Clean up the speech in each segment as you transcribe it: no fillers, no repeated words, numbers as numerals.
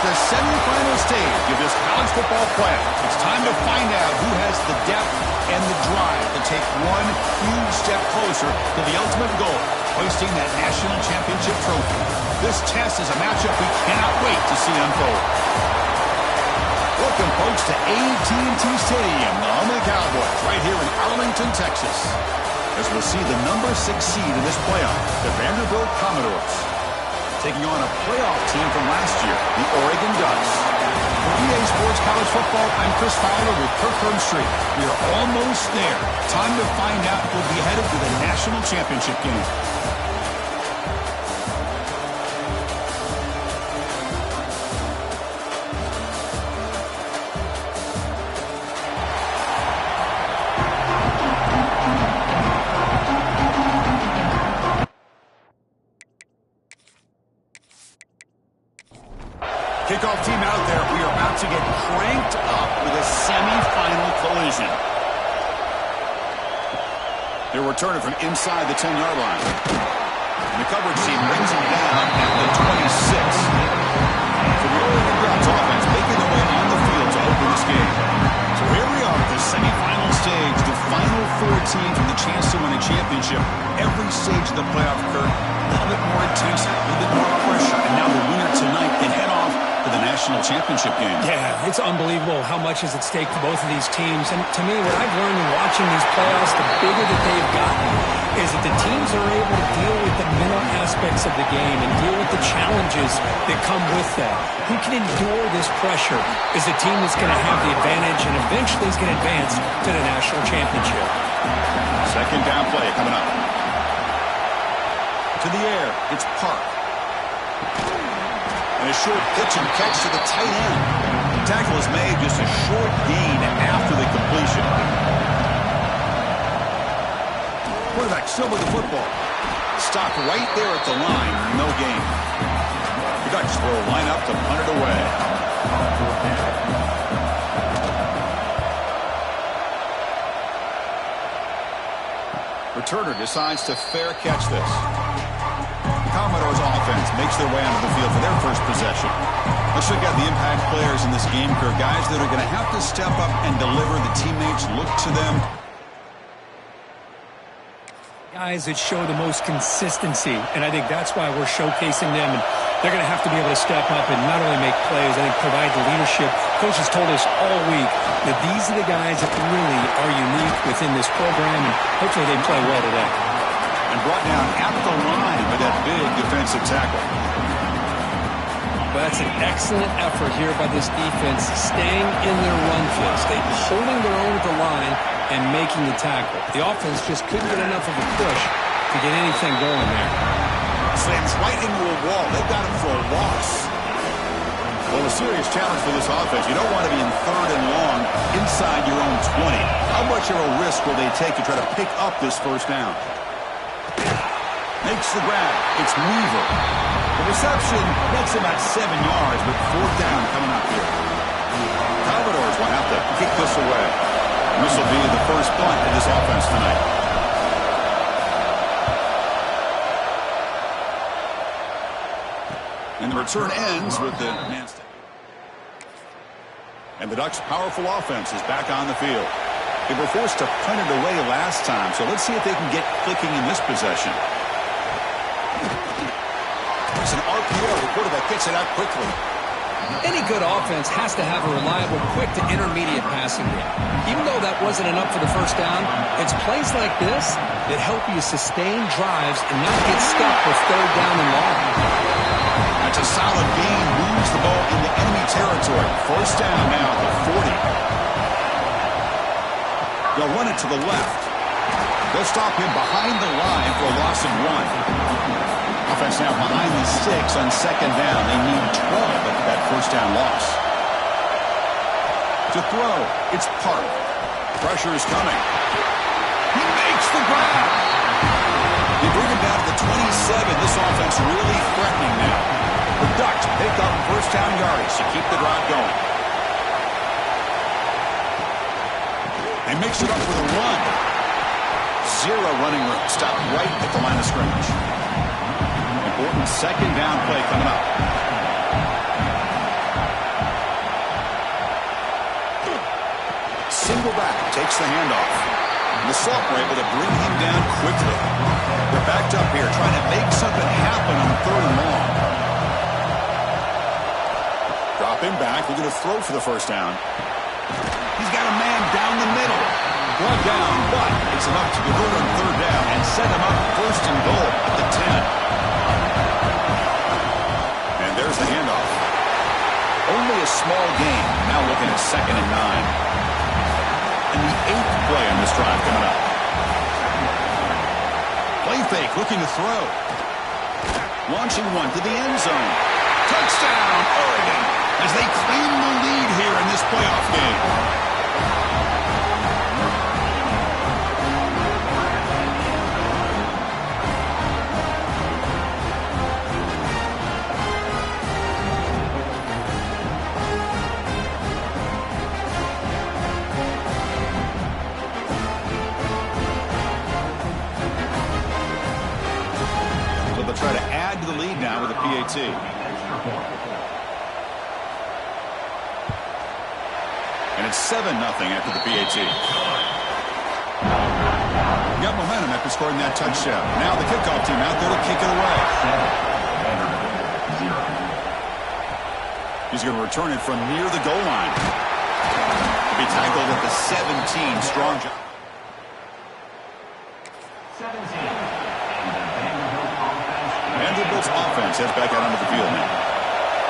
the semifinal stage of this college football playoff. It's time to find out who has the depth and the drive to take one huge step closer to the ultimate goal, hoisting that national championship trophy. This test is a matchup we cannot wait to see unfold. Welcome, folks, to AT&T Stadium, the home of the Cowboys, right here in Arlington, Texas, as we'll see the number 6 seed in this playoff, the Vanderbilt Commodores, taking on a playoff team from last year, the Oregon Ducks. For EA Sports College Football, I'm Chris Fowler with Kirk Herbstreit. We are almost there. Time to find out who will be headed to the national championship game. Kickoff team out there. We are about to get cranked up with a semifinal collision. Their returner from inside the 10-yard line. And the coverage team brings him down at the 26. So the Oregon Ducks offense making their way on the field to open this game. So here we are at the semifinal stage. The final 4 teams with a chance to win a championship. Every stage of the playoff, Kurt, a little bit more intense, a little bit more pressure. And now the winner tonight can head off to the national championship game. Yeah, it's unbelievable how much is at stake for both of these teams. And to me, what I've learned in watching these playoffs, the bigger that they've gotten, is that the teams are able to deal with the mental aspects of the game and deal with the challenges that come with that. Who can endure this pressure is the team that's going to have the advantage and eventually is going to advance to the national championship. Second down play coming up. To the air, it's Park. And a short pitch and catch to the tight end. The tackle is made, just a short gain after the completion. Quarterback still with the football. Stopped right there at the line. No gain. The Ducks will line up to punt it away. Returner decides to fair catch this. Commodores offense makes their way onto the field for their first possession. Let's look at the impact players in this game, Kirk. Guys that are going to have to step up and deliver. The teammates look to them. Guys that show the most consistency, and I think that's why we're showcasing them. And they're going to have to be able to step up and not only make plays, I think provide the leadership. Coach has told us all week that these are the guys that really are unique within this program, and hopefully they play well today. And brought down at the line by that big defensive tackle. Well, that's an excellent effort here by this defense, staying in their run fit, holding their own at the line and making the tackle. The offense just couldn't get enough of a push to get anything going there. Slams right into a wall. They've got him for a loss. Well, a serious challenge for this offense. You don't want to be in 3rd and long inside your own 20. How much of a risk will they take to try to pick up this first down? Makes the grab. It's Weaver. The reception makes about 7 yards, but 4th down coming up here. Commodores will have to kick this away. This will be the first punt of this offense tonight. And the return ends with the man step. And the Ducks' powerful offense is back on the field. They were forced to punt it away last time, so let's see if they can get clicking in this possession. It's an RPO. The quarterback gets it out quickly. Any good offense has to have a reliable, quick to intermediate passing game. Even though that wasn't enough for the first down, it's plays like this that help you sustain drives and not get stuck with 3rd down and long. That's a solid gain. Moves the ball into enemy territory. First down now at the 40. They'll run it to the left. They'll stop him behind the line for a loss of 1. Offense now behind the 6 on 2nd down. They need 12 after that first down loss. To throw, it's Park. Pressure is coming. He makes the grab. They bring him down to the 27. This offense really threatening now. The Ducks pick up first down yardage to keep the drive going. They mix it up with a run. 0 running room. Stopped right at the line of scrimmage. Important 2nd down play coming up. back, takes the handoff. And the Salt were able to bring him down quickly. They're backed up here, trying to make something happen on 3rd and long. Drop him back, looking to throw for the first down. He's got a man down the middle. Brought down, but it's enough to convert on 3rd down and set him up 1st and goal at the 10. And there's the handoff. Only a small gain. Now looking at 2nd and 9. And the 8th play on this drive coming up. Play fake, looking to throw. Launching one to the end zone. Touchdown, Oregon, as they claim the lead here in this playoff game. Try to add to the lead now with a PAT. And it's 7-0 after the PAT. Got momentum after scoring that touchdown. Now the kickoff team out there to kick it away. He's going to return it from near the goal line. To be tackled at the 17. Strong job. 17. Vanderbilt's offense heads back out onto the field now.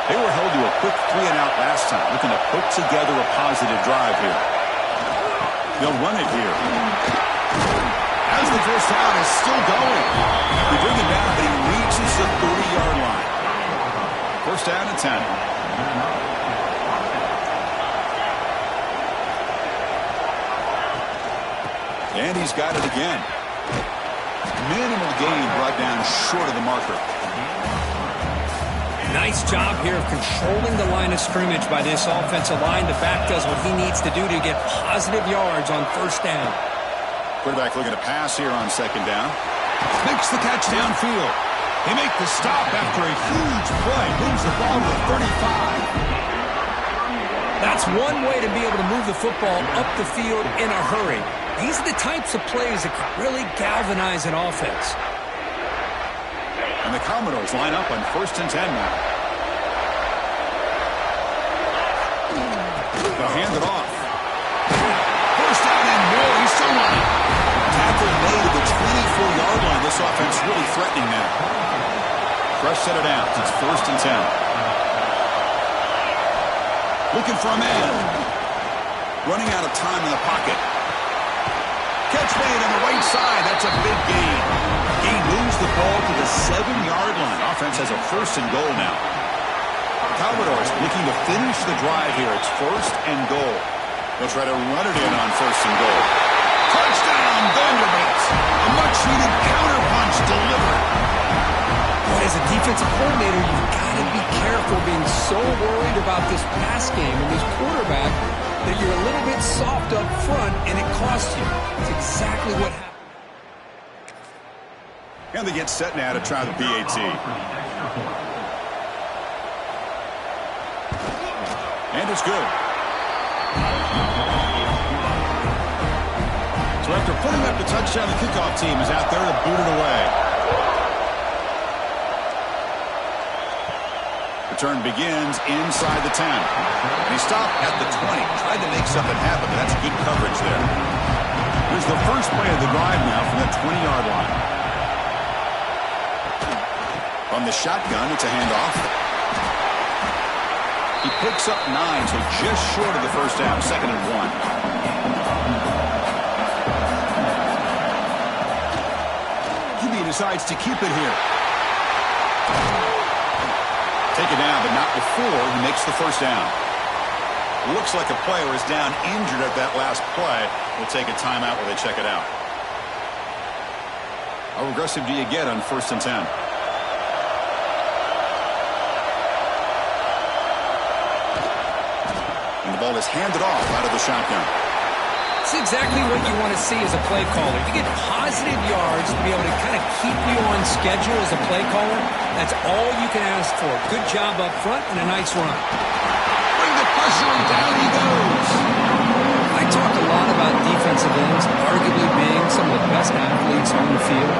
They were held to a quick 3-and-out last time, looking to put together a positive drive here. They'll run it here. As the first down is still going. They bring him down, but he reaches the 30-yard line. First down and 10. And he's got it again. Minimal gain brought down short of the marker. Nice job here of controlling the line of scrimmage by this offensive line. The back does what he needs to do to get positive yards on 1st down. Quarterback looking to pass here on 2nd down. Makes the catch downfield. They make the stop after a huge play. Moves the ball to the 35. That's one way to be able to move the football up the field in a hurry. These are the types of plays that can really galvanize an offense. And the Commodores line up on 1st and 10 now. They'll hand it off. First down and more. He's still running. Tackle made at the 24-yard line. This offense really threatening now. Fresh set of downs. It's 1st and 10. Looking for a man. Running out of time in the pocket. Catch made on the right side. That's a big gain. He moves the ball to the 7-yard line. Offense has a 1st and goal now. Commodores looking to finish the drive here. It's 1st and goal. They'll try to run it in on 1st and goal. Touchdown, Vanderbilt. A much-needed counterpunch delivered. Boy, as a defensive coordinator, you've got to be careful being so worried about this pass game and this quarterback that you're a little bit soft up front and it costs you. It's exactly what happened. And they get set now to try the PAT. And it's good. So after putting up the touchdown, the kickoff team is out there to boot it away. Return begins inside the 10. And he stopped at the 20. Tried to make something happen, but that's good coverage there. Here's the first play of the drive now from the 20-yard line. From the shotgun, it's a handoff. He picks up 9, so just short of the first down, 2nd and 1. QB decides to keep it here. Taken down, but not before he makes the first down. Looks like a player is down injured at that last play. We'll take a timeout while they check it out. How aggressive do you get on 1st and 10? And the ball is handed off out of the shotgun. It's exactly what you want to see as a play caller. You get positive yards to be able to kind of keep you on schedule as a play caller. That's all you can ask for. Good job up front and a nice run. Bring the pressure and down he goes. I talked a lot about best athletes on the field.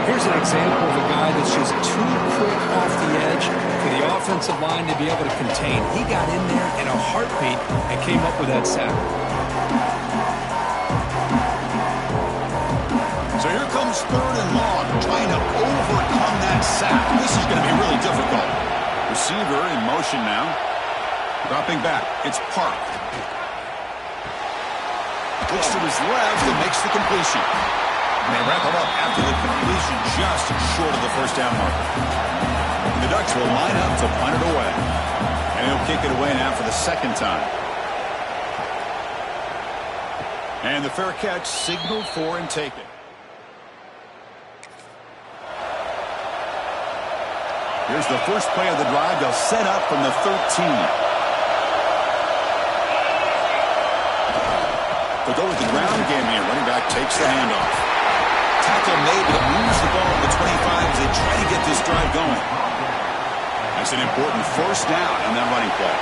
Here's an example of a guy that's just too quick off the edge for the offensive line to be able to contain. He got in there in a heartbeat and came up with that sack. So here comes 3rd and long, trying to overcome that sack. This is going to be really difficult. Receiver in motion now. Dropping back. It's Park. Looks to his left and makes the completion. And they wrap him up after the completion just short of the first down marker. The Ducks will line up to punt it away. And he'll kick it away now for the second time. And the fair catch signaled for and taken. Here's the first play of the drive. They'll set up from the 13. They'll go with the ground game here. Running back takes the handoff. Tackle made, but moves the ball to the 25 as they try to get this drive going. That's an important first down on that running play.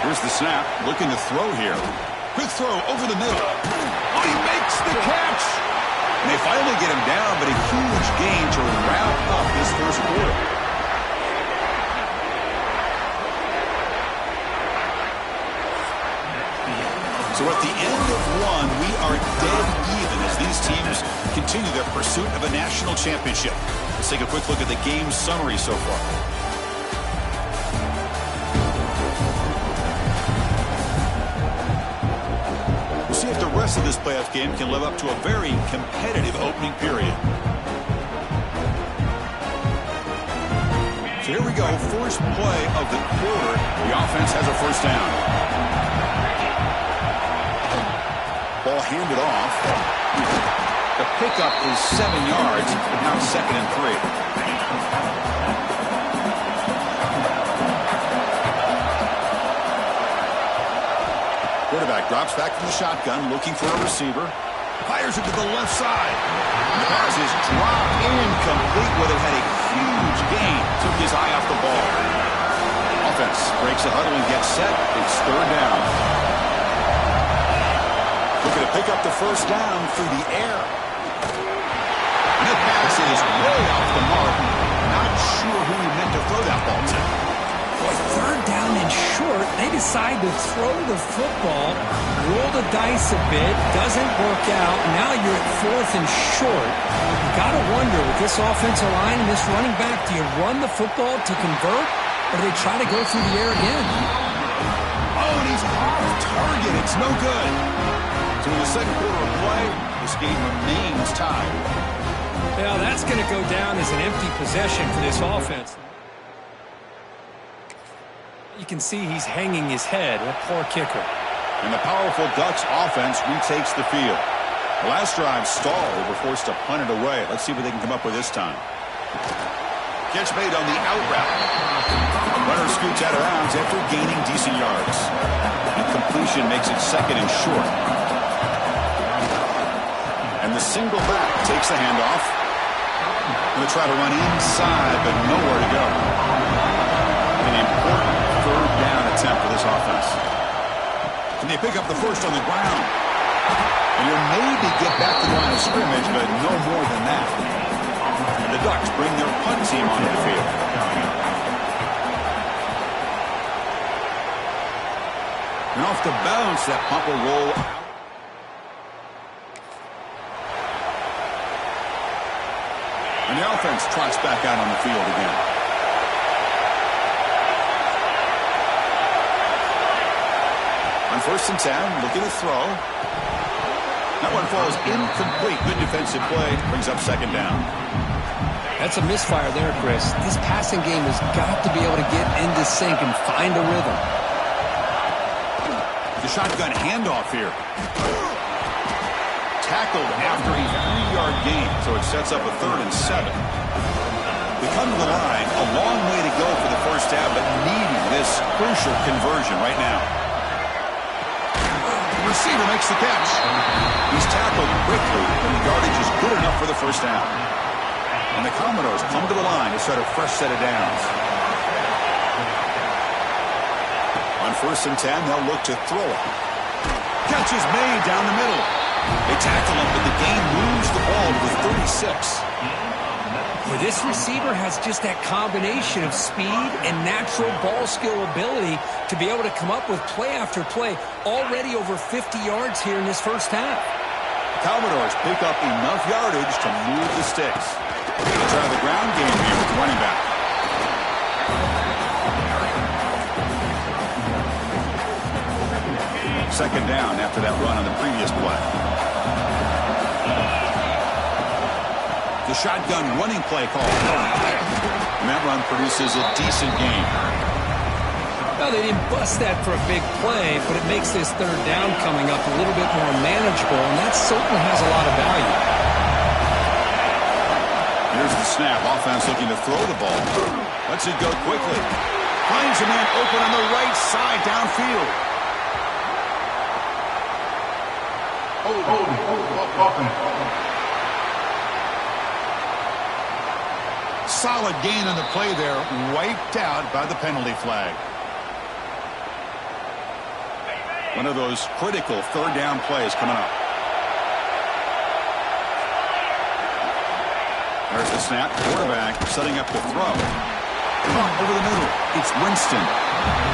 Here's the snap. Looking to throw here. Quick throw over the middle. Oh, he makes the catch. And they finally get him down, but a huge gain to wrap up this first quarter. So at the end of one, we are dead even as these teams continue their pursuit of a national championship. Let's take a quick look at the game summary so far. We'll see if the rest of this playoff game can live up to a very competitive opening period. So here we go, first play of the quarter. The offense has a first down. Ball handed off. The pickup is 7 yards, but now 2nd and 3. Quarterback drops back from the shotgun, looking for a receiver. Fires it to the left side. The pass is dropped incomplete. Would have had a huge gain. Took his eye off the ball. Offense breaks the huddle and gets set. It's 3rd down. Looking to pick up the first down through the air. And the pass is way off the mark. Not sure who he meant to throw that ball to. Boy, 3rd down and short. They decide to throw the football, roll the dice a bit, doesn't work out. Now you're at 4th and short. You got to wonder with this offensive line and this running back, do you run the football to convert, or do they try to go through the air again? Oh, and he's off target. It's no good. So in the second quarter of play, this game remains tied. Well, that's going to go down as an empty possession for this offense. You can see he's hanging his head. A poor kicker. And the powerful Ducks offense retakes the field. The last drive stalled. They were forced to punt it away. Let's see what they can come up with this time. Catch made on the out route. Runner scoots out of bounds after gaining decent yards. And completion makes it 2nd and short. And the single back takes the handoff. Going to try to run inside, but nowhere to go. An important 3rd down attempt for this offense. And they pick up the first on the ground. And you'll maybe get back to the line of scrimmage, but no more than that. And the Ducks bring their punt team onto the field. And off the bounce, that punt will roll out. And the offense trots back out on the field again. On 1st and 10, looking to throw. That one falls incomplete. Good defensive play. Brings up 2nd down. That's a misfire there, Chris. This passing game has got to be able to get into sync and find a rhythm. The shotgun handoff here. Tackled after a 3-yard gain, so it sets up a 3rd and 7. We come to the line, a long way to go for the first half, but needing this crucial conversion right now. The receiver makes the catch. He's tackled quickly, and the yardage is good enough for the first down. And the Commodores come to the line to start a fresh set of downs. On 1st and 10, they'll look to throw it. Catch is made down the middle. They tackle him, but the game moves the ball to the 36. Well, this receiver has just that combination of speed and natural ball skill ability to be able to come up with play after play. Already over 50 yards here in this first half. The Commodores pick up enough yardage to move the sticks. They'll try the ground game here with the running back. Second down after that run on the previous play. The shotgun running play call. And that run produces a decent gain. Well, they didn't bust that for a big play, but it makes this third down coming up a little bit more manageable, and that certainly has a lot of value. Here's the snap. Offense looking to throw the ball. Lets it go quickly. Finds a man open on the right side downfield. Solid gain on the play there, wiped out by the penalty flag. One of those critical third down plays coming up. There's the snap. Quarterback setting up the throw. Caught over the middle. It's Winston.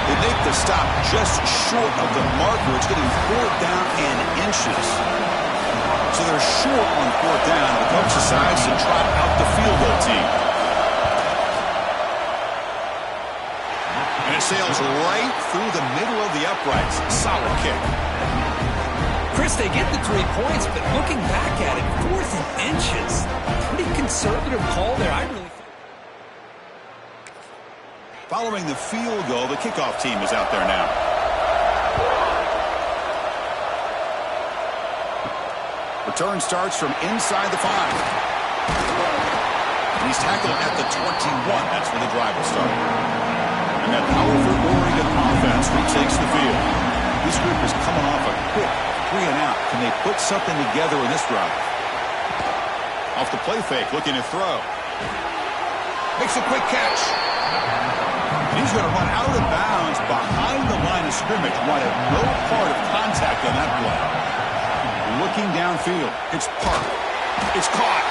They make the stop just short of the marker. It's getting 4th down and inches. So they're short on 4th down. The coach decides to trot out the field goal team. And it sails right through the middle of the uprights. Solid kick. Chris, they get the 3 points, but looking back at it, 4th and inches. Pretty conservative call there. Following the field goal, the kickoff team is out there now. Return starts from inside the 5. And he's tackled at the 21. That's where the drive will start. And that powerful Oregon offense retakes the field. This group is coming off a quick 3 and out. Can they put something together in this drive? Off the play fake, looking to throw. Makes a quick catch. And he's going to run out of bounds behind the line of scrimmage. Wanted no part of contact on that play. Looking downfield. It's Park. It's caught.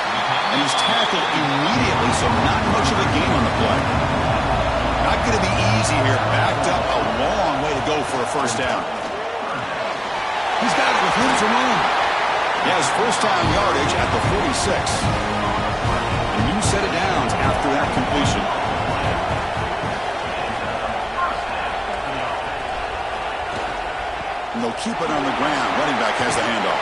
And he's tackled immediately, so not much of a gain on the play. Not going to be easy here. Backed up a long way to go for a first down. He's got it with room to run. He has first down yardage at the 46. A new set of downs after that completion. And they'll keep it on the ground. Running back has the handoff.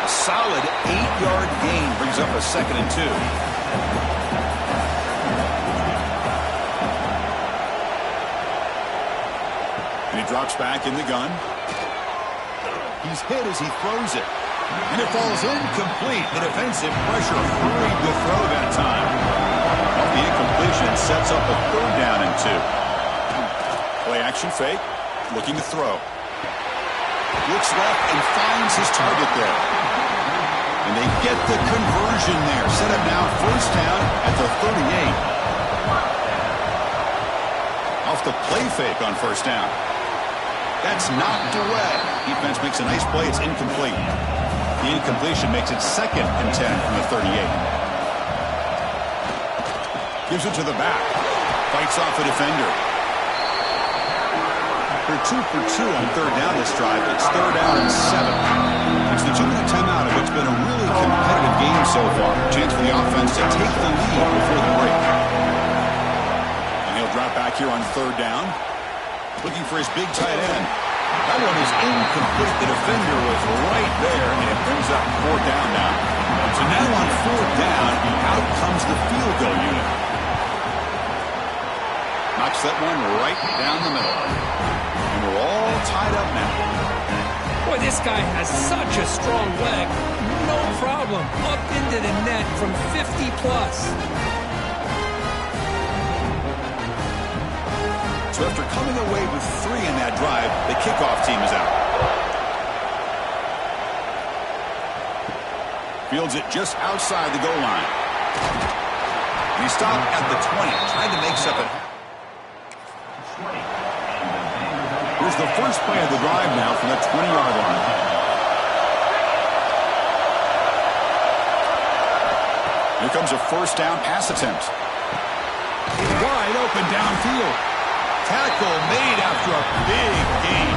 A solid 8-yard gain brings up a 2nd and 2. And he drops back in the gun. He's hit as he throws it. And it falls incomplete. The defensive pressure hurried the throw that time. Off the incompletion sets up a 3rd down and 2. Play action fake. Looking to throw. Looks left and finds his target there. And they get the conversion there. Set up now first down at the 38. Off the play fake on first down. That's knocked away. Defense makes a nice play. It's incomplete. The incompletion makes it 2nd and 10 from the 38. Gives it to the back. Fights off the defender. They're 2 for 2 on 3rd down this drive. It's 3rd down and 7. It's the 2-minute timeout of what's been a really competitive game so far. Chance for the offense to take the lead before the break. And he'll drop back here on 3rd down. Looking for his big tight end. That one is incomplete. The defender was right there, and it brings up 4th down now. So now on 4th down, out comes the field goal unit. Knocks that one right down the middle. And we're all tied up now. Boy, this guy has such a strong leg. No problem. Up into the net from 50 plus. So after coming away with 3 in that drive, the kickoff team is out. Fields it just outside the goal line. And he stopped at the 20, trying to make something. Here's the first play of the drive now from the 20-yard line. Here comes a first down pass attempt. Wide open downfield. Tackle made after a big gain.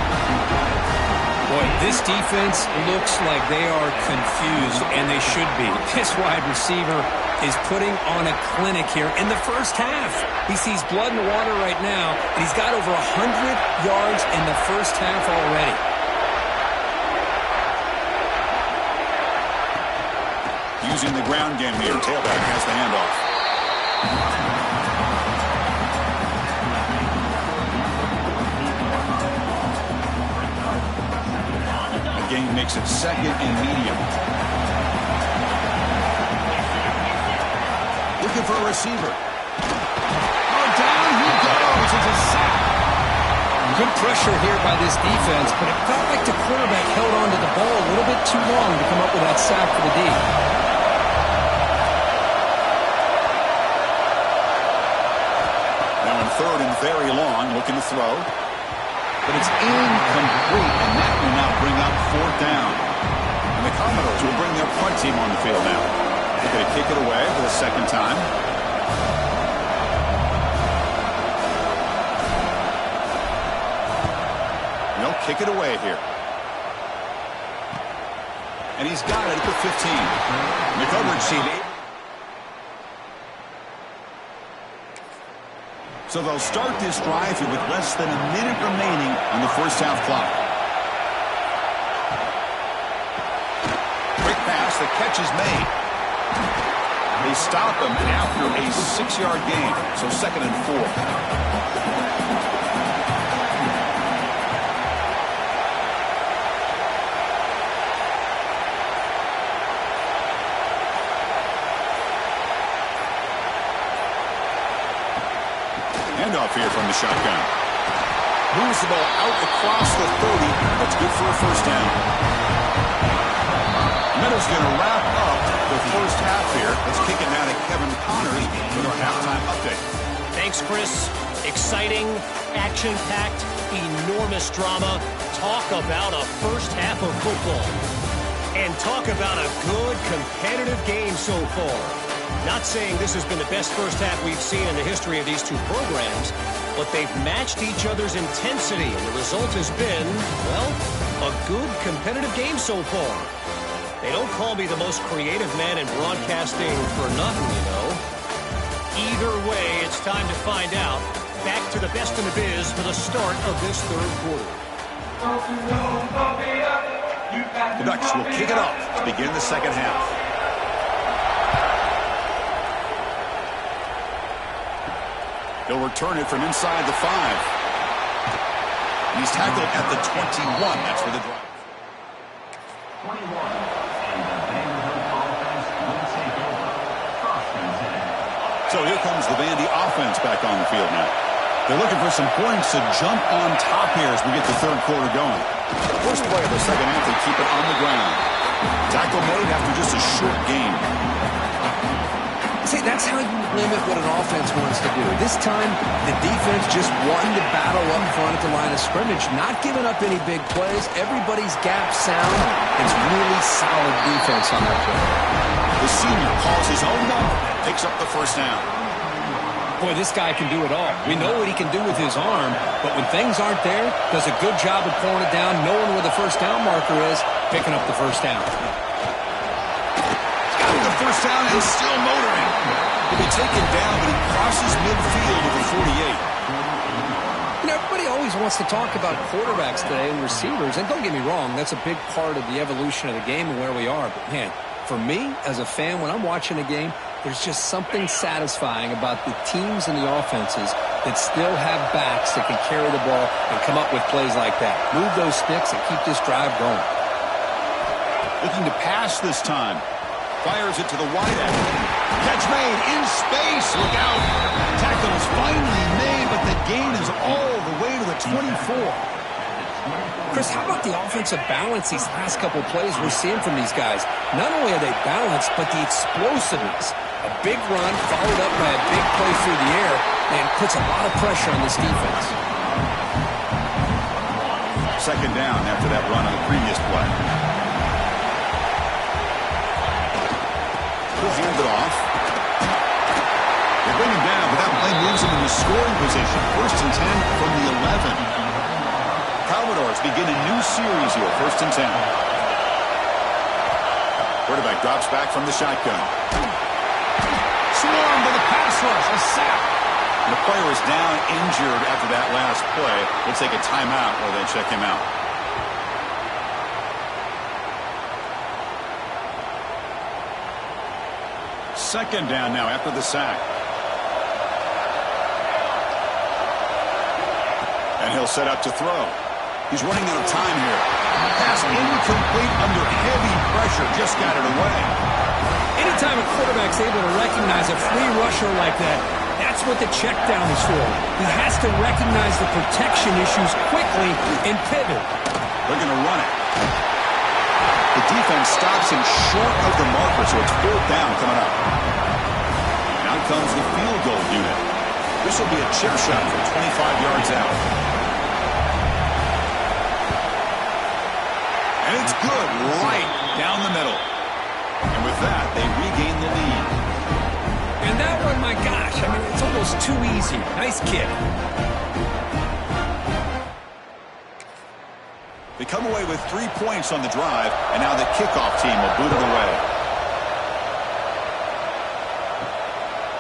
Boy, this defense looks like they are confused, and they should be. This wide receiver is putting on a clinic here in the first half. He sees blood in the water right now, and he's got over 100 yards in the first half already. Using the ground game here. Tailback has the handoff. The game makes it second and medium. Looking for a receiver. Oh, down he goes. It's a sack. Good pressure here by this defense, but it felt like the quarterback held on to the ball a little bit too long to come up with that sack for the D. Third and very long, looking to throw. But it's incomplete, and that will now bring up fourth down. And the Commodores will bring their punt team on the field now. They're going to kick it away for the second time. And they'll kick it away here. And he's got it at the 15. The coverage team. So they'll start this drive here with less than a minute remaining on the first half clock. Quick pass, the catch is made. They stop him after a 6-yard gain, so second and 4. Handoff here from the shotgun. Moves the ball out across the 30. That's good for a first down. Meadow's going to wrap up the first half here. Let's kick it now to Kevin Connors with our halftime update. Thanks, Chris. Exciting, action-packed, enormous drama. Talk about a first half of football. And talk about a good, competitive game so far. Not saying this has been the best first half we've seen in the history of these two programs, but they've matched each other's intensity, and the result has been, well, a good competitive game so far. They don't call me the most creative man in broadcasting for nothing, you know. Either way, it's time to find out. Back to the best in the biz for the start of this third quarter. The Ducks will kick it off to begin the second half. He'll return it from inside the 5. And he's tackled at the 21. That's for the drive. 21. And the Vanderbilt offense once again crossing today. So here comes the Vandy offense back on the field now. They're looking for some points to jump on top here as we get the third quarter going. First play of the second half, they keep it on the ground. Tackle made after just a short gain. See, that's how you limit what an offense wants to do. This time, the defense just wanting to battle up front at the line of scrimmage, not giving up any big plays. Everybody's gap sound. It's really solid defense on that play. The senior calls his own number, picks up the first down. Boy, this guy can do it all. We know what he can do with his arm, but when things aren't there, does a good job of pulling it down, knowing where the first down marker is, picking up the first down. The first down and still motoring. He'll be taken down, but he crosses midfield at the 48. You know, everybody always wants to talk about quarterbacks today and receivers, and don't get me wrong, that's a big part of the evolution of the game and where we are. But, man, for me, as a fan, when I'm watching a game, there's just something satisfying about the teams and the offenses that still have backs that can carry the ball and come up with plays like that. Move those sticks and keep this drive going. Looking to pass this time. Fires it to the wide end. Catch made in space. Look out. Tackle is finally made, but the gain is all the way to the 24. Chris, how about the offensive balance these last couple plays we're seeing from these guys? Not only are they balanced, but the explosiveness. A big run followed up by a big play through the air and puts a lot of pressure on this defense. Second down after that run on the previous play. He'll hand it off. They bring him down, but that play moves him into scoring position. 1st and 10 from the 11. Commodores begin a new series here. 1st and 10. Quarterback drops back from the shotgun. Swarmed by the pass rush. A sack. The player is down injured after that last play. We'll take a timeout while they check him out. Second down now after the sack. And he'll set up to throw. He's running out of time here. Pass incomplete under heavy pressure. Just got it away. Anytime a quarterback's able to recognize a free rusher like that, that's what the check down is for. He has to recognize the protection issues quickly and pivot. They're going to run it. The defense stops him short of the marker, so it's 4th down coming up. And out comes the field goal unit. This will be a chip shot from 25 yards out. And it's good right down the middle. And with that, they regain the lead. And that one, my gosh, I mean, it's almost too easy. Nice kick. They come away with 3 points on the drive, and now the kickoff team will boot it away.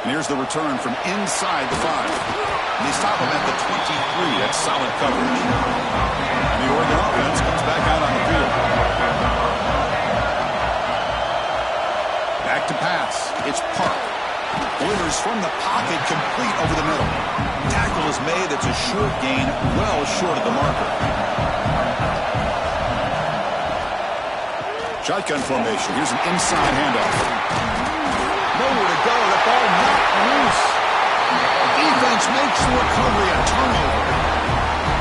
And here's the return from inside the 5. And they stop him at the 23. That's solid coverage. And the Oregon offense comes back out on the field. Back to pass. It's Park. Delivers from the pocket, complete over the middle. Tackle is made. That's a short gain, well short of the marker. Shotgun formation. Here's an inside handoff. Nowhere to go. The ball knocked loose. Defense makes the recovery. A turnover.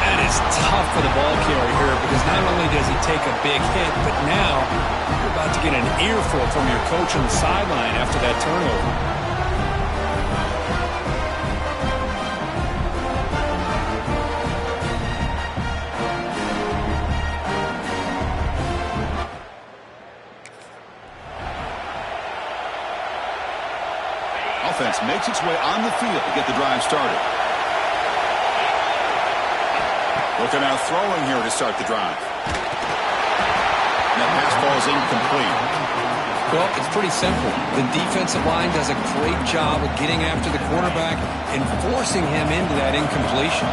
And it's tough for the ball carrier here because not only does he take a big hit, but now you're about to get an earful from your coach on the sideline after that turnover. Offense makes its way on the field to get the drive started. Looking out throwing here to start the drive. And that pass falls incomplete. Well, it's pretty simple. The defensive line does a great job of getting after the quarterback and forcing him into that incompletion.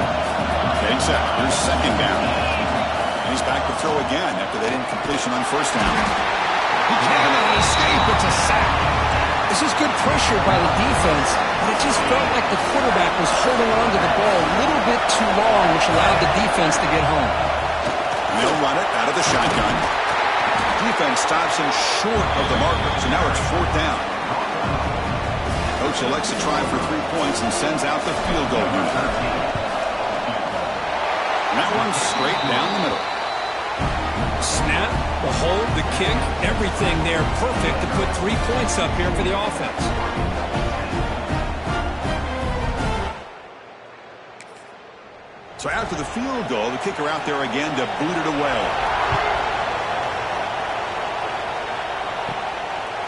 Getting set. Here's 2nd down. And he's back to throw again after that incompletion on 1st down. He cannot escape. It's a sack. This is good pressure by the defense, but it just felt like the quarterback was holding on to the ball a little bit too long, which allowed the defense to get home. And they'll run it out of the shotgun. Defense stops him short of the marker, so now it's 4th down. Coach elects to try for 3 points and sends out the field goal unit. And that one's straight down the middle. Snap, the hold, the kick, everything there perfect to put 3 points up here for the offense. So after the field goal, the kicker out there again to boot it away.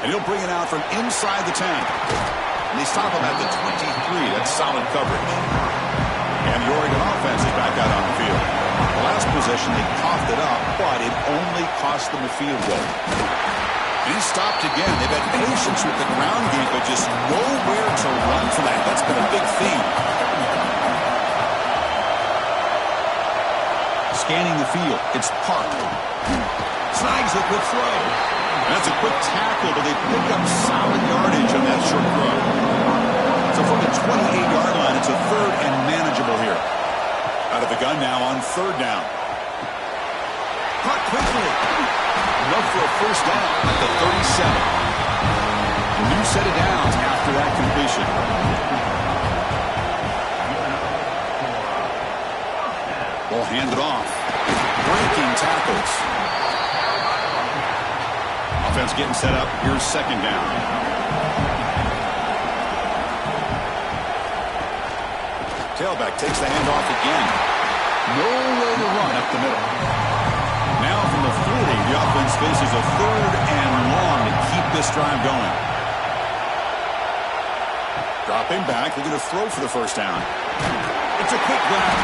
And he'll bring it out from inside the 10. And they stop him at the 23. That's solid coverage. And the Oregon offense is back out on the field. The last possession, they coughed it up, but it only cost them a field goal. And he stopped again. They've had patience with the ground game, but just nowhere to run for that. That's been a big theme. Scanning the field, it's Park. Snags it with throw. And that's a quick tackle, but they pick up solid yardage on that short throw. So from the 28-yard line, it's a 3rd and manageable here. Out of the gun now on 3rd down. Caught quickly. Enough for a 1st down at the 37. A new set of downs after that completion. Ball handed off. Breaking tackles. Offense getting set up. Here's 2nd down. Tailback takes the handoff again. Nowhere to run up the middle. Now from the 40, the offense faces a 3rd and long to keep this drive going. Dropping back, looking to throw for the first down. It's a quick grab.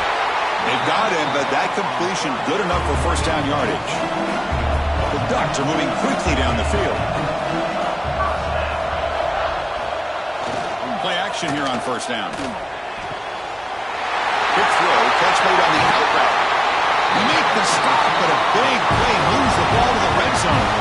They've got him, but that completion good enough for first down yardage. The Ducks are moving quickly down the field. Play action here on first down. Quick throw, catch made on the out route. Make the stop, but a big play moves the ball to the red zone.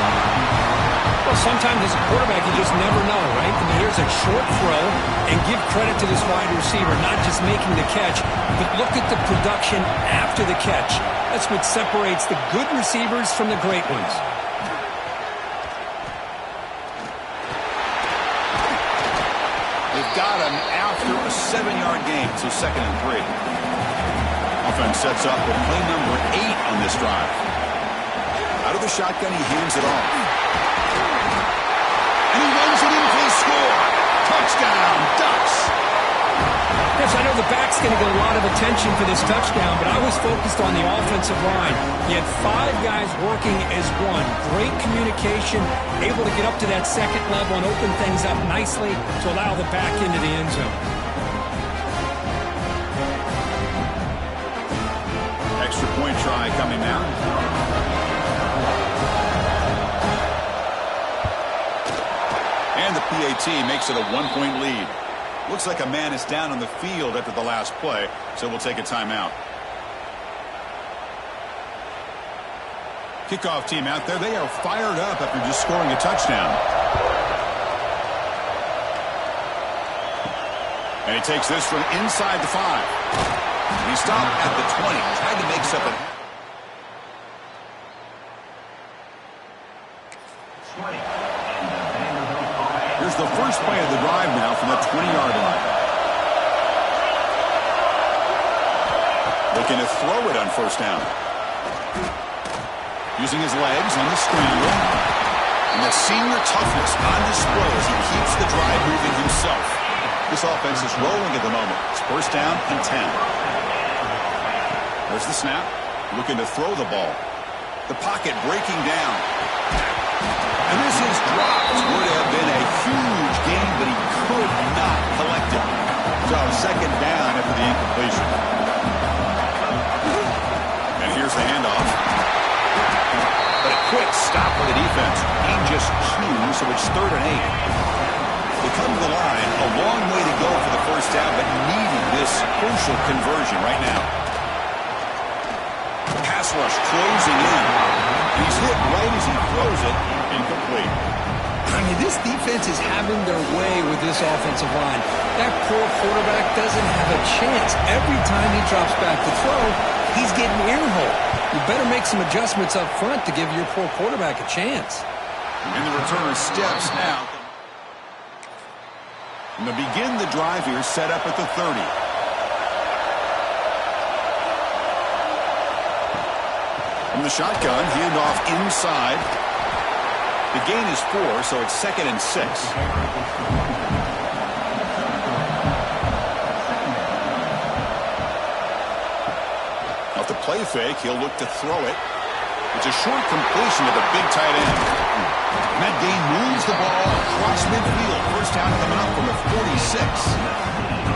Well, sometimes as a quarterback, you just never know, right? I mean, here's a short throw, and give credit to this wide receiver, not just making the catch, but look at the production after the catch. That's what separates the good receivers from the great ones. They've got him after a 7-yard gain, so 2nd and 3. Offense sets up with play number 8 on this drive. Out of the shotgun, he hands it off. And he runs it in for the score. Touchdown, Ducks. Yes, I know the back's going to get a lot of attention for this touchdown, but I was focused on the offensive line. He had 5 guys working as one. Great communication, able to get up to that second level and open things up nicely to allow the back into the end zone. Extra point try coming now. And the PAT makes it a 1-point lead. Looks like a man is down on the field after the last play, so we'll take a timeout. Kickoff team out there, they are fired up after just scoring a touchdown. And he takes this from inside the 5. He stopped at the 20, tried to make something. Here's the first play of the drive now from the 20-yard line. Looking to throw it on first down. Using his legs on the scramble. And the senior toughness on display as he keeps the drive moving himself. This offense is rolling at the moment. It's first down and 10. There's the snap. Looking to throw the ball. The pocket breaking down. And this is dropped. Would have been a huge gain, but he could not collect it. So second down after the incompletion. And here's the handoff. But a quick stop for the defense. Gain just 2, so it's 3rd and 8. They come to the line. A long way to go for the first down, but needing this crucial conversion right now. Pass rush closing in. He's hit right as he throws it. Incomplete. I mean, this defense is having their way with this offensive line. That poor quarterback doesn't have a chance. Every time he drops back to throw, he's getting earholed. You better make some adjustments up front to give your poor quarterback a chance. And the returner steps out. And to begin the drive here, set up at the 30. From the shotgun, handoff inside. The gain is 4, so it's 2nd and 6. Off the play fake, he'll look to throw it. It's a short completion to the big tight end. And that gain moves the ball across midfield. First down coming up from the 46.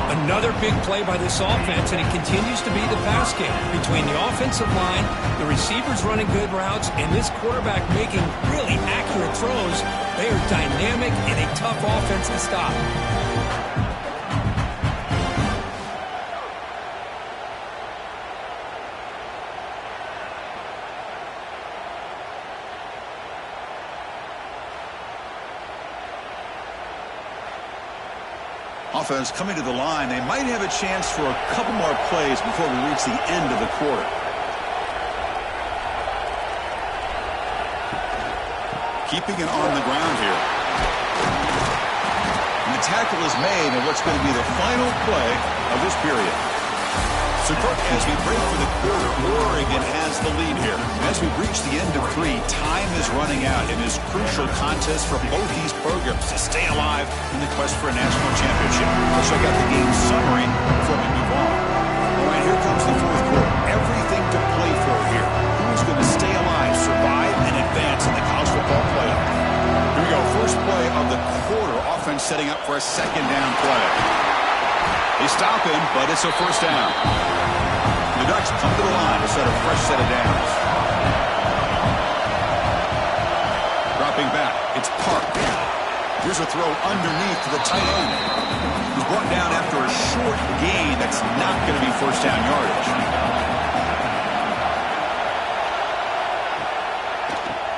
Another big play by this offense, and it continues to be the pass game between the offensive line, the receivers running good routes, and this quarterback making really accurate throws. They are dynamic and a tough offense to stop. Offense coming to the line. They might have a chance for a couple more plays before we reach the end of the quarter. Keeping it on the ground here. And the tackle is made in what's going to be the final play of this period. So, Kirk, as we break for the quarter, Oregon has the lead here. As we reach the end of 3, time is running out in this crucial contest for both these programs to stay alive in the quest for a national championship. Let's check out the game summary before we move on. All right, here comes the 4th quarter. Everything to play for here. Who's going to stay alive, survive, and advance in the college football playoff? Here we go. First play of the quarter. Offense setting up for a 2nd down play. They stop him, but it's a first down. The Ducks come to the line to set a fresh set of downs. Dropping back, it's Park. Here's a throw underneath to the tight end. He's brought down after a short gain that's not going to be first down yardage.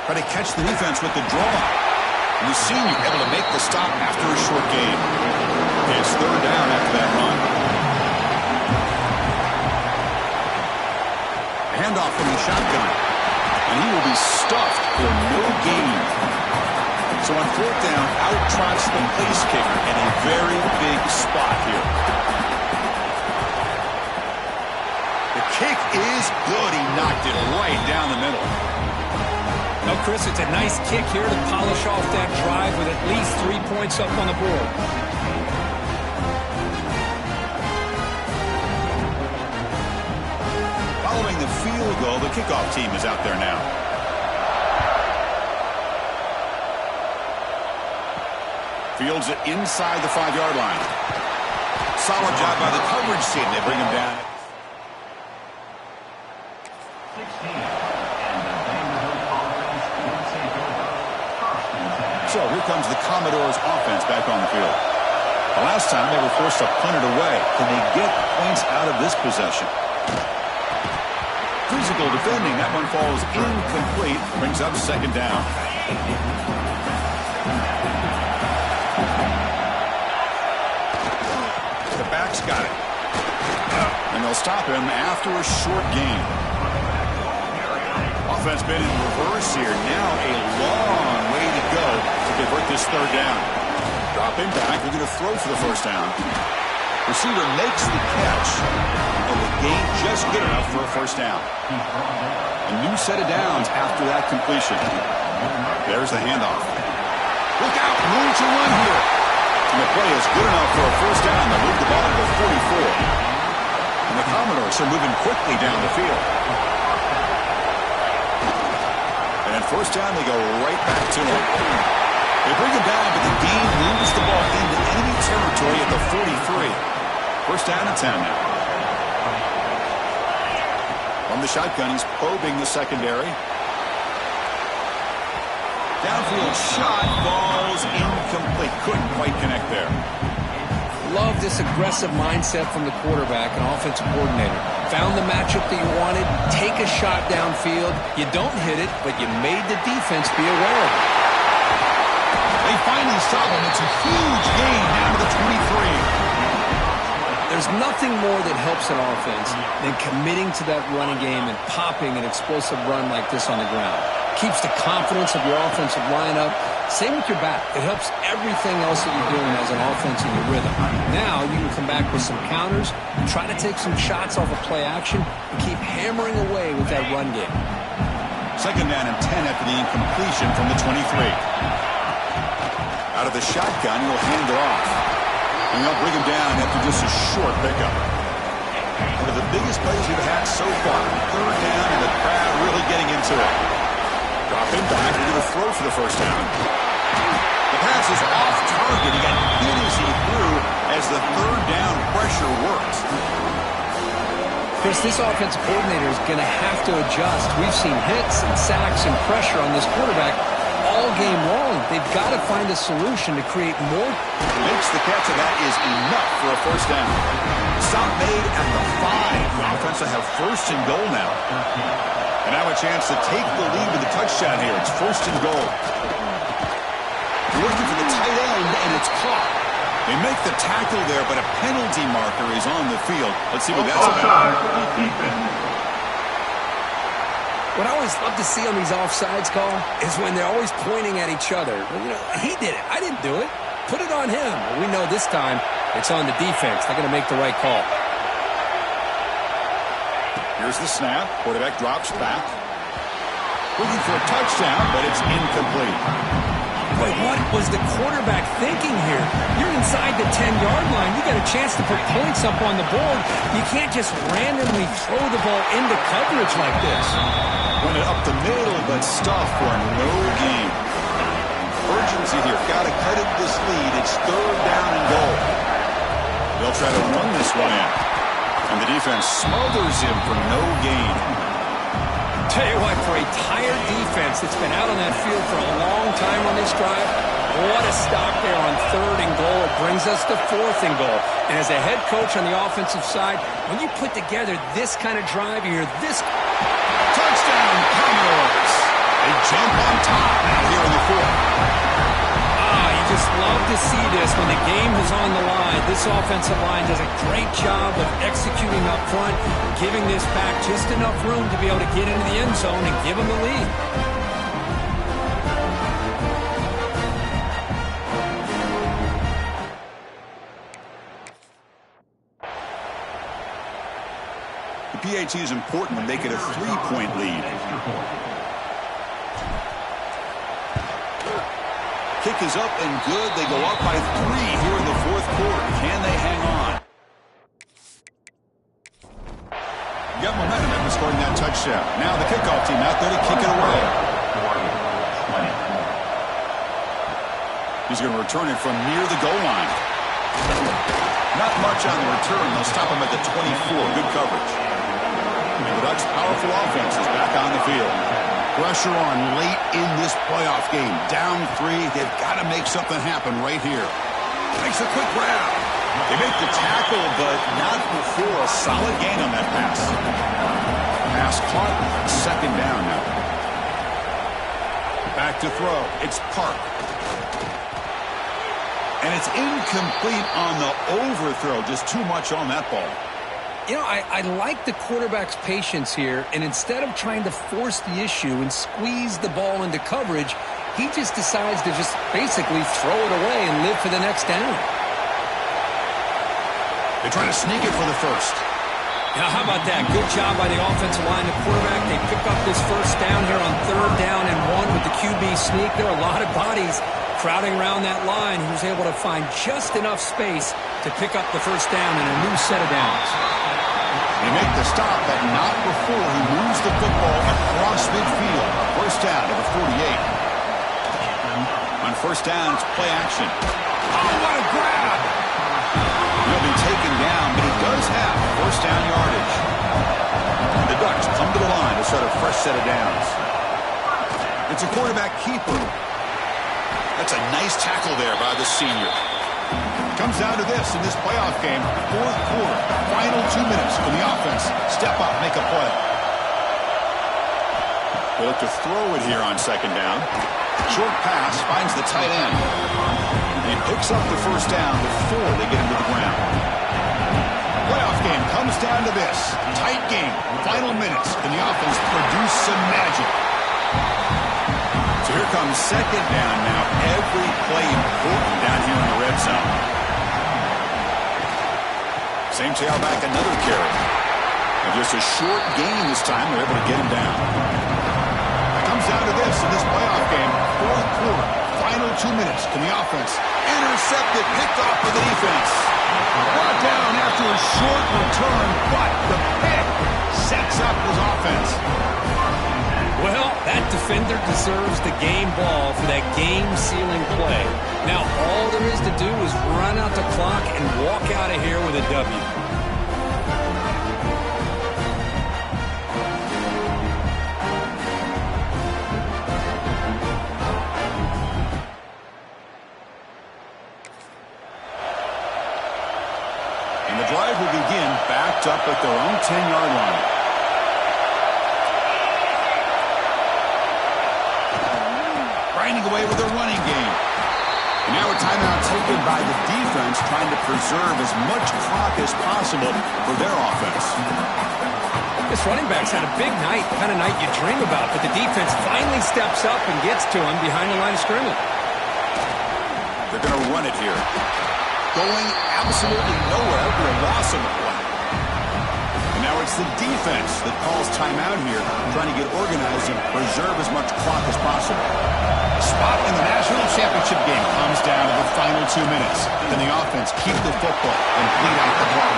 Try to catch the defense with the draw. And the senior able to make the stop after a short gain. It's third down after that run. Handoff from the shotgun. And he will be stuffed for no gain. So on fourth down, out trots the place kicker in a very big spot here. The kick is good. He knocked it right down the middle. No, Chris, it's a nice kick here to polish off that drive with at least 3 points up on the board. Following the field goal, the kickoff team is out there now. Fields it inside the 5-yard line. Solid job by the coverage team. They bring him down. 16. And the Vanderbilt offense will take over. First and 10. So here comes the Commodores offense back on the field. The last time they were forced to punt it away. Can they get points out of this possession? Physical defending. That one falls incomplete. Brings up second down. The back's got it. And they'll stop him after a short gain. Offense been in reverse here. Now a long way to go to convert this third down. Drop him back. They're going to throw for the first down. Receiver makes the catch. And the gain just good enough for a first down. A new set of downs after that completion. There's the handoff. Look out. Room to run here. And the play is good enough for a first down. They move the ball to the 44. And the Commodores are moving quickly down the field. And at first down, they go right back to him. They bring him down, but the game moves the ball into enemy territory at the 43. First down and 10 now. From the shotgun, he's probing the secondary. Downfield shot falls incomplete. Couldn't quite connect there. Love this aggressive mindset from the quarterback and offensive coordinator. Found the matchup that you wanted, take a shot downfield. You don't hit it, but you made the defense be aware of it. They finally stop him. It's a huge gain down to the 23. There's nothing more that helps an offense than committing to that running game and popping an explosive run like this on the ground. Keeps the confidence of your offensive lineup. Same with your back. It helps everything else that you're doing as an offense in your rhythm. Now you can come back with some counters, try to take some shots off of play action, and keep hammering away with that run game. Second down and 10 after the incompletion from the 23. Out of the shotgun, he'll hand it off. And they'll bring him down after just a short pickup. One of the biggest plays we've had so far. Third down and the crowd really getting into it. Drop him back. They're going to throw for the first down. The pass is off target. He got hit as he threw as the third down pressure worked. Chris, this offensive coordinator is going to have to adjust. We've seen hits and sacks and pressure on this quarterback all game long. They've got to find a solution to create more. Makes the catch, and that is enough for a first down. Stop made at the 5. The offense will have first and goal now. And now a chance to take the lead with the touchdown here. It's first and goal. Looking for the tight end, and it's caught. They make the tackle there, but a penalty marker is on the field. Let's see what that's about. What I always love to see on these offsides call is when they're always pointing at each other. You know, he did it. I didn't do it. Put it on him. We know this time it's on the defense. They're going to make the right call. Here's the snap. Quarterback drops back. Looking for a touchdown, but it's incomplete. Wait, what was the quarterback thinking here? You're inside the 10-yard line. You got a chance to put points up on the board. You can't just randomly throw the ball into coverage like this. Run it up the middle, but stuffed for no gain. Urgency here. Got to cut it this lead. It's third down and goal. They'll try to run this one in. And the defense smothers him for no gain. Tell you what, for a tired defense that's been out on that field for a long time on this drive, what a stop there on 3rd and goal. It brings us to 4th and goal. And as a head coach on the offensive side, when you put together this kind of drive here, this... Touchdown, Commodores. They jump on top out here in the 4th. You just love to see this when the game is on the line. This offensive line does a great job of executing up front, giving this back just enough room to be able to get into the end zone and give them the lead. The PAT is important to make it a 3-point lead. Kick is up and good. They go up by 3 here in the 4th quarter. Can they hang on? Got momentum after scoring that touchdown. Now the kickoff team out there to kick it away. He's going to return it from near the goal line. Not much on the return. They'll stop him at the 24. Good coverage. And the Ducks' powerful offense is back on the field. Pressure on late in this playoff game. Down 3. They've got to make something happen right here. Makes a quick grab. They make the tackle, but not before a solid gain on that pass. Pass caught. 2nd down now. Back to throw. It's Park. And it's incomplete on the overthrow. Just too much on that ball. You know, I like the quarterback's patience here, and instead of trying to force the issue and squeeze the ball into coverage, he just decides to just basically throw it away and live for the next down. They're trying to sneak it for the 1st. Now, how about that? Good job by the offensive line. The quarterback, they pick up this 1st down here on 3rd down and 1 with the QB sneak. There are a lot of bodies crowding around that line. He was able to find just enough space to pick up the 1st down and a new set of downs. They make the stop, but not before he moves the football across midfield. 1st down to the 48. On 1st down, it's play action. Oh, what a grab! He'll be taken down, but he does have 1st down yardage. And the Ducks come to the line to start a fresh set of downs. It's a quarterback keeper. That's a nice tackle there by the senior. Comes down to this in this playoff game. 4th quarter, final 2 minutes. Can the offense step up, make a play? They look to throw it here on 2nd down. Short pass finds the tight end. He picks up the 1st down before they get him to the ground. Playoff game comes down to this. Tight game, final minutes. Can the offense produce some magic? So here comes 2nd down now. Every play important down here in the red zone. Same tailback, another carry. And just a short gain this time. They're able to get him down. It comes down to this in this playoff game. 4th quarter, final 2 minutes. Can the offense intercepted, picked off by the defense? Brought down after a short return, but the pick sets up his offense. Well, that defender deserves the game ball for that game-sealing play. Now, all there is to do is run out the clock and walk out of here with a W. And the drive will begin backed up at their own 10-yard line. Grinding away with their running game. And now a timeout taken by the defense, trying to preserve as much clock as possible for their offense. This running back's had a big night, kind of night you dream about, but the defense finally steps up and gets to him behind the line of scrimmage. They're going to run it here. Going absolutely nowhere after a loss of the play. And now it's the defense that calls timeout here, trying to get organized and preserve as much clock as possible. A spot in the national championship game comes down to the final 2 minutes. Then the offense keep the football and bleed out the clock.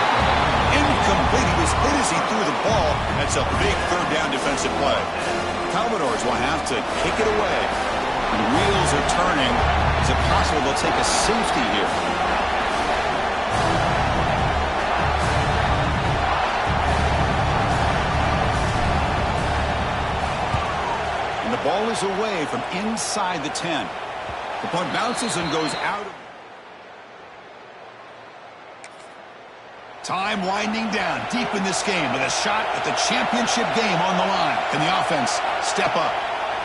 Incomplete. He was hit as he threw the ball. That's a big 3rd down defensive play. Commodores will have to kick it away. The wheels are turning. Is it possible they'll take a safety here? The ball is away from inside the 10. The punt bounces and goes out. Time winding down deep in this game with a shot at the championship game on the line. Can the offense step up?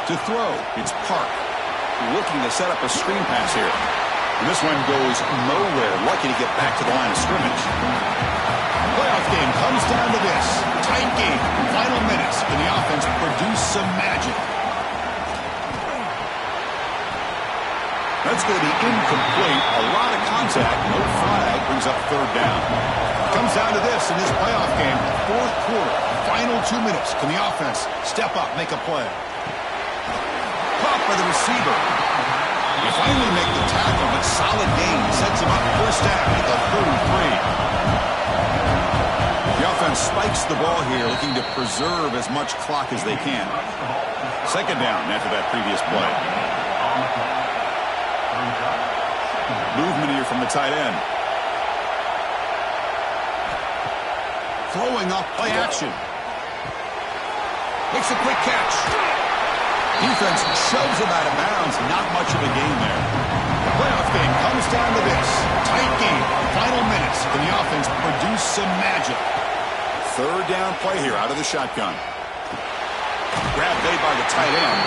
To throw, it's Park. Looking to set up a screen pass here. And this one goes nowhere. Lucky to get back to the line of scrimmage. Playoff game comes down to this. Tight game. Final minutes. Can the offense produce some magic? That's going to be incomplete. A lot of contact. No flag. Brings up third down. Comes down to this in this playoff game. Fourth quarter. Final 2 minutes. Can the offense step up, make a play? Caught by the receiver. They finally make the tackle, but solid gain. Sets him up first down at the 33. The offense spikes the ball here, looking to preserve as much clock as they can. Second down after that previous play. Movement here from the tight end. Throwing off play action. Makes a quick catch. Defense shoves him out of bounds. Not much of a gain there. The playoff game comes down to this. Tight game. Final minutes. Can the offense produce some magic? Third down play here out of the shotgun. Grab made by the tight end.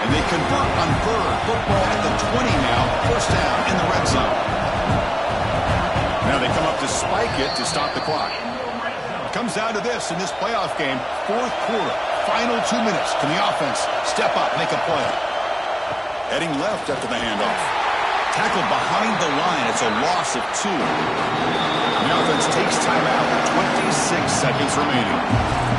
And they convert on third. Football at the 20 now. First down in the red zone. Now they come up to spike it to stop the clock. Comes down to this in this playoff game. Fourth quarter. Final 2 minutes. Can the offense step up, make a play? Heading left after the handoff. Tackled behind the line. It's a loss of 2. The offense takes timeout with 26 seconds remaining.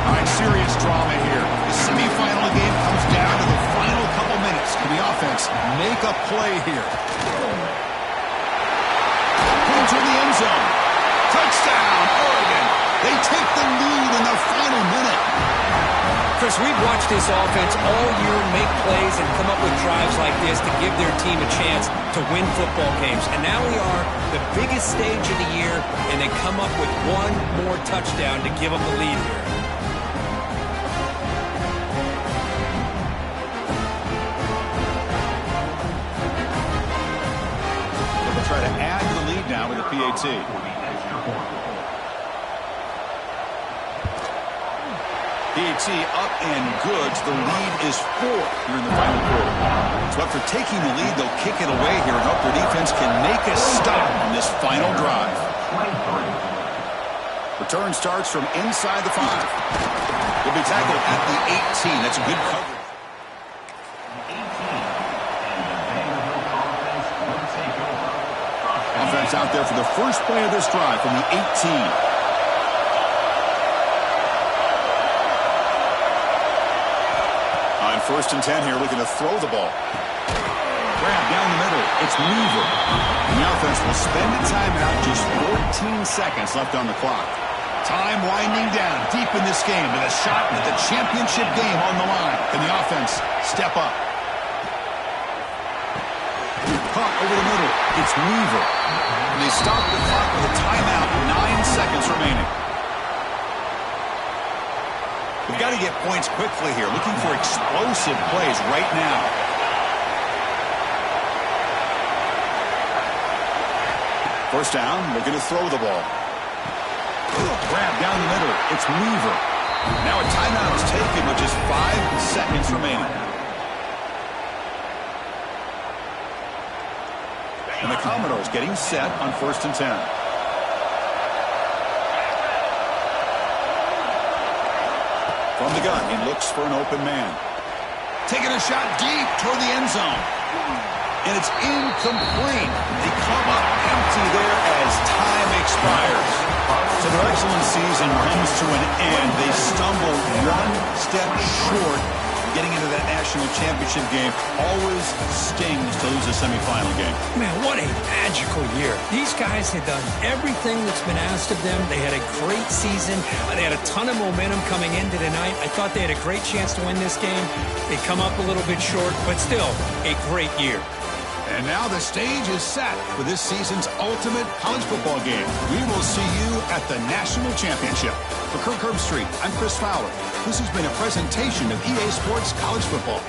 All right, serious drama here. The semifinal game comes down to the final couple minutes. Can the offense make a play here? Into the end zone. Touchdown, Oregon. They take the lead in the final minute. Chris, we've watched this offense all year make plays and come up with drives like this to give their team a chance to win football games. And now we are the biggest stage of the year, and they come up with one more touchdown to give them the lead here. They'll try to add to the lead now with a PAT. PAT up and good. The lead is 4 here in the final quarter. So after taking the lead, they'll kick it away here and hope their defense can make a stop on this final drive. Return starts from inside the 5. Will be tackled at the 18. That's a good coverage. Offense out there for the first play of this drive from the 18. First and 10 here, looking to throw the ball. Grab down the middle. It's Weaver. And the offense will spend a timeout. Just 14 seconds left on the clock. Time winding down deep in this game with a shot at the championship game on the line. Can the offense step up? Caught over the middle. It's Weaver. And they stop the clock with a timeout. 9 seconds remaining. We've got to get points quickly here. Looking for explosive plays right now. First down, looking to throw the ball. Grab down the middle. It's Weaver. Now a timeout is taken with just 5 seconds remaining. And the Commodores getting set on first and 10. From the gun, he looks for an open man. Taking a shot deep toward the end zone. And it's incomplete. They come up empty there as time expires. So their excellent season comes to an end. They stumble one step short getting into that national championship game. Always stings to lose a semifinal game. Man, what a magical year. These guys had done everything that's been asked of them. They had a great season. They had a ton of momentum coming into tonight. I thought they had a great chance to win this game. They come up a little bit short, but still a great year. And now the stage is set for this season's ultimate college football game. We will see you at the National Championship. For Kirk Herbstreit, I'm Chris Fowler. This has been a presentation of EA Sports College Football.